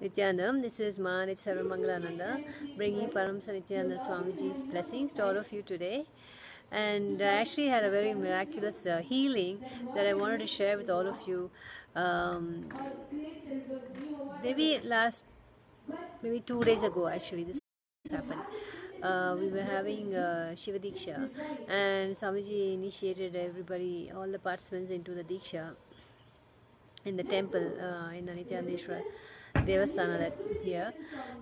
Nityanandam. This is Manit Sarvamangalananda, bringing Paramsa Nityananda Swamiji's blessings to all of you today. And I actually had a very miraculous healing that I wanted to share with all of you. Maybe 2 days ago, actually, this happened. We were having Shiva Diksha, and Swamiji initiated everybody, all the participants, into the Diksha in the temple in Nityanandeshwar Devasthana that here,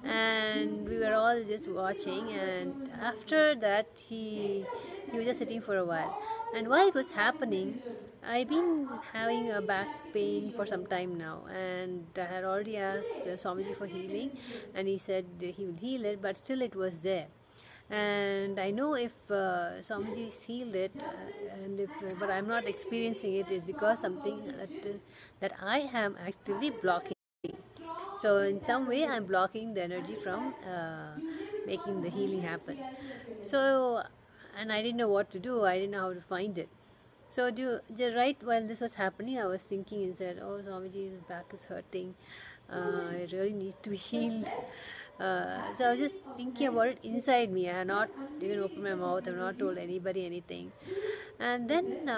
and we were all just watching. And after that, he was just sitting for a while. And while it was happening, I've been having a back pain for some time now, and I had already asked Swamiji for healing, and he said he would heal it, but still it was there. And I know if Swamiji healed it, but I'm not experiencing it, is because something that I am actively blocking. So in some way, I'm blocking the energy from making the healing happen. So, and I didn't know what to do. I didn't know how to find it. So, right while this was happening, I was thinking inside, oh, Swamiji's back is hurting. It really needs to be healed. So I was just thinking about it inside me. I had not even opened my mouth. I have not told anybody anything. And then,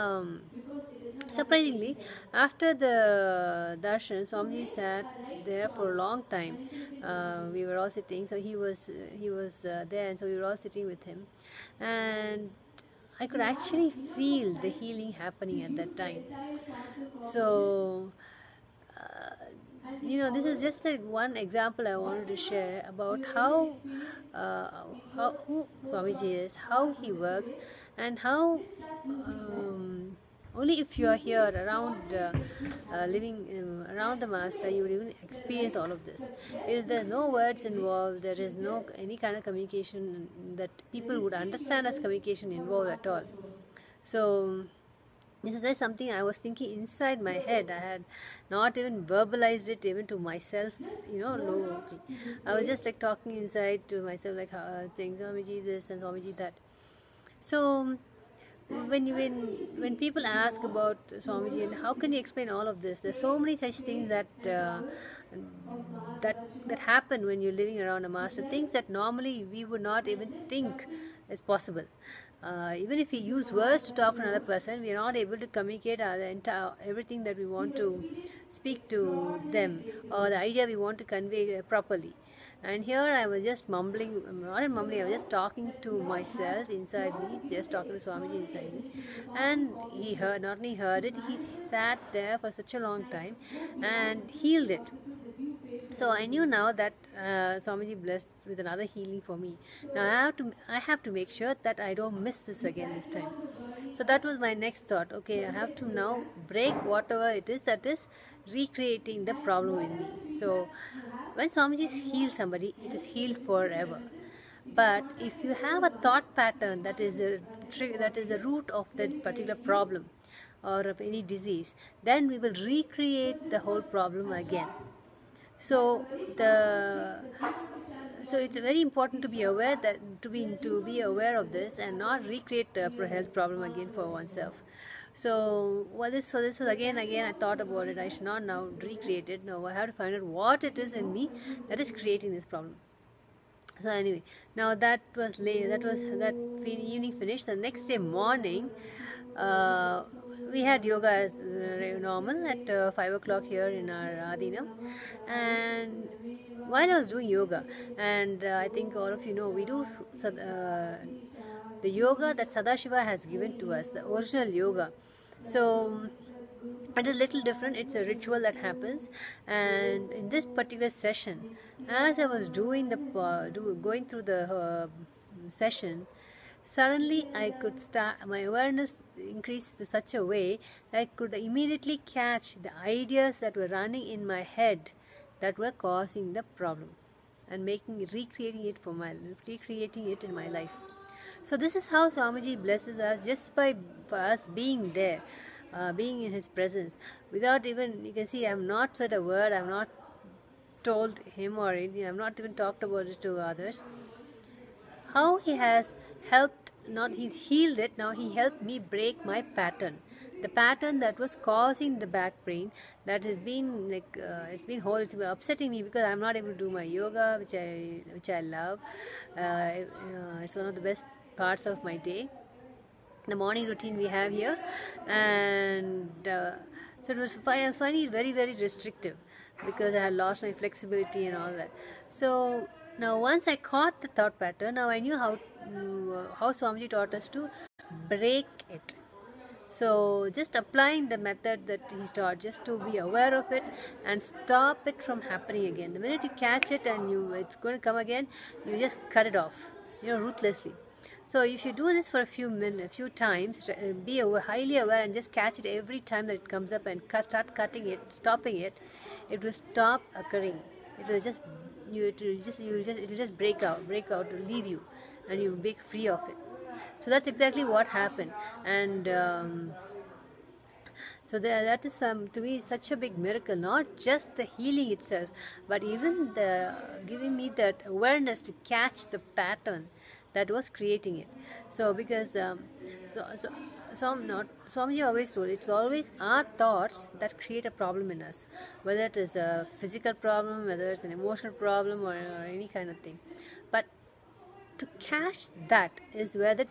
surprisingly, after the darshan, Swamiji sat there for a long time. We were all sitting, so he was there, and so we were all sitting with him, and I could actually feel the healing happening at that time. So, this is just like one example I wanted to share about how who Swamiji is, how he works, and how only if you are here around, living around the Master, you would even experience all of this. There's no words involved. There is no any kind of communication that people would understand as communication involved at all. So this is just something I was thinking inside my head. I had not even verbalized it even to myself, low. I was just like talking inside to myself, like saying Swamiji this and Swamiji that. So when people ask about Swamiji and how can you explain all of this, there's so many such things that happen when you're living around a master, things that normally we would not even think is possible. Even if we use words to talk to another person, we are not able to communicate everything that we want to speak to them, or the idea we want to convey properly. And here I was just mumbling, not mumbling, I was just talking to myself inside me, just talking to Swamiji inside me. And he heard, not only heard it, he sat there for such a long time and healed it. So I knew now that Swamiji blessed with another healing for me. Now I have to make sure that I don't miss this again this time. So that was my next thought. Okay, I have to now break whatever it is that is recreating the problem in me. So when Swamiji heals somebody, it is healed forever. But if you have a thought pattern that is the root of that particular problem or of any disease, then we will recreate the whole problem again. So it's very important to be aware to be aware of this and not recreate the health problem again for oneself. So this was again I thought about it. I should not now recreate it. No, I have to find out what it is in me that is creating this problem. So anyway, now that was late. That evening finished. The next day morning, we had yoga as normal at 5 o'clock here in our Adinam. And while I was doing yoga, and I think all of you know, we do the yoga that Sadashiva has given to us, the original yoga. So it is a little different. It's a ritual that happens, and in this particular session, as I was doing going through the session, suddenly I could start, my awareness increased to such a way that I could immediately catch the ideas that were running in my head that were causing the problem and recreating it in my life. So this is how Swamiji blesses us, just for us being there, being in his presence, without even, you can see I have not said a word, I have not told him or anything, I have not even talked about it to others. How he has helped, not he healed it, now he helped me break my pattern. the pattern that was causing the back pain, that has been like it's been upsetting me because I'm not able to do my yoga, which I love. It's one of the best parts of my day, the morning routine we have here. And so I was finding it very, very restrictive because I had lost my flexibility and all that. So now once I caught the thought pattern, now I knew how Swamiji taught us to break it. So just applying the method that he taught, just to be aware of it and stop it from happening again. The minute you catch it and it's going to come again, you just cut it off, ruthlessly. So if you do this for a few times, be highly aware and just catch it every time that it comes up and start cutting it, stopping it, it will stop occurring. It will just break out, leave you, and you will break free of it. So that's exactly what happened. And so that is to me such a big miracle, not just the healing itself, but even the giving me that awareness to catch the pattern that was creating it. So because Swamiji always told, it's always our thoughts that create a problem in us, whether it is a physical problem, whether it's an emotional problem, or any kind of thing. But to catch that is where the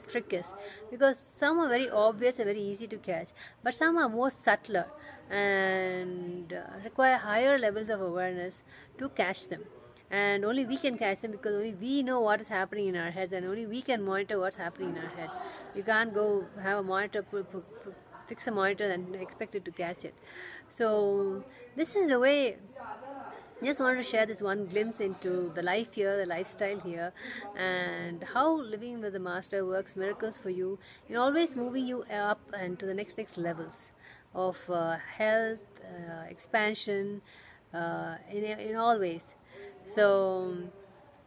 trick is, because some are very obvious and very easy to catch, but some are more subtler and require higher levels of awareness to catch them. And only we can catch them, because only we know what is happening in our heads, and only we can monitor what's happening in our heads. You can't go have a monitor, fix a monitor and expect it to catch it. So this is the way. Just wanted to share this one glimpse into the life here, the lifestyle here, and how living with the Master works miracles for you, and always moving you up and to the next levels of health, expansion, in all ways. So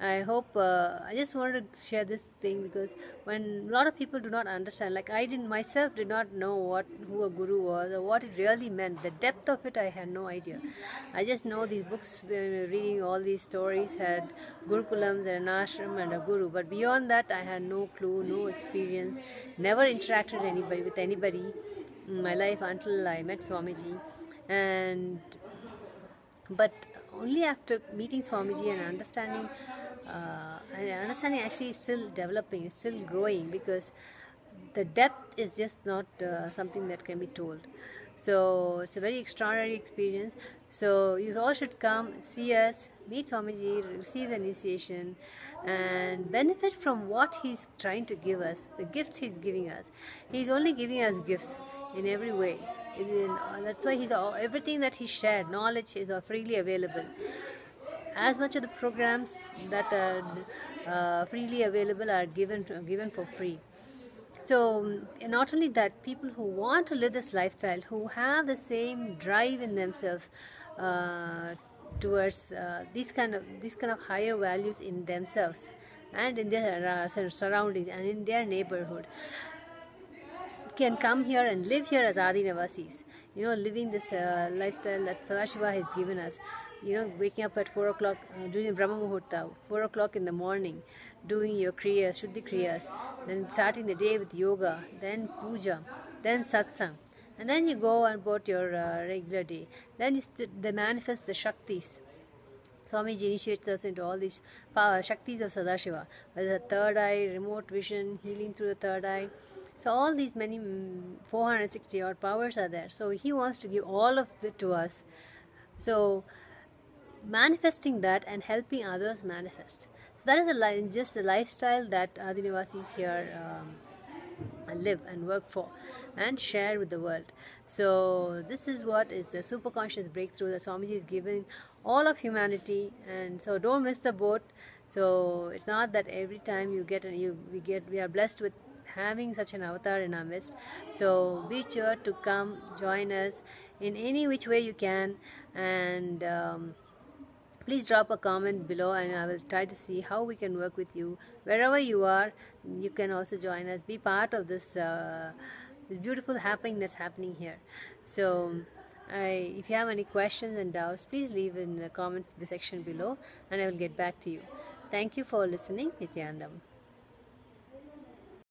I hope, I just wanted to share this thing, because when a lot of people do not understand, like I myself did not know who a guru was or what it really meant. The depth of it, I had no idea. I just know these books, reading all these stories, had gurukulams and an ashram and a guru, but beyond that I had no clue, no experience, never interacted with anybody in my life until I met Swamiji. But only after meeting Swamiji and understanding actually is still developing, is still growing, because the depth is just not something that can be told. So it's a very extraordinary experience. So you all should come, see us, meet Swamiji, receive the initiation, and benefit from what he's trying to give us, the gifts he's giving us. He's only giving us gifts in every way. That's why everything that he shared, knowledge, is freely available. As much of the programs that are freely available are given for free. So not only that, people who want to live this lifestyle, who have the same drive in themselves towards these kind of higher values in themselves and in their surroundings and in their neighborhood, can come here and live here as Adinavasis, living this lifestyle that Sadashiva has given us. Waking up at 4 o'clock, doing Brahma Muhurta, 4 o'clock in the morning, doing your kriyas, Shuddhi kriyas, then starting the day with yoga, then puja, then satsang, and then you go about your regular day. Then they manifest the Shaktis. Swamiji initiates us into all these Shaktis of Sadashiva, whether the third eye, remote vision, healing through the third eye. So all these many 460 odd powers are there. So he wants to give all of it to us. So manifesting that and helping others manifest. So that is just the lifestyle that Adinivasis here live and work for and share with the world. So this is what is the superconscious breakthrough that Swamiji is giving all of humanity. And so don't miss the boat. So it's not that every time we are blessed with having such an avatar in our midst. So be sure to come join us in any which way you can, and please drop a comment below, and I will try to see how we can work with you. Wherever you are, you can also join us, be part of this beautiful happening that's happening here. So if you have any questions and doubts, please leave in the comments section below, and I will get back to you. Thank you for listening. Nityanandam.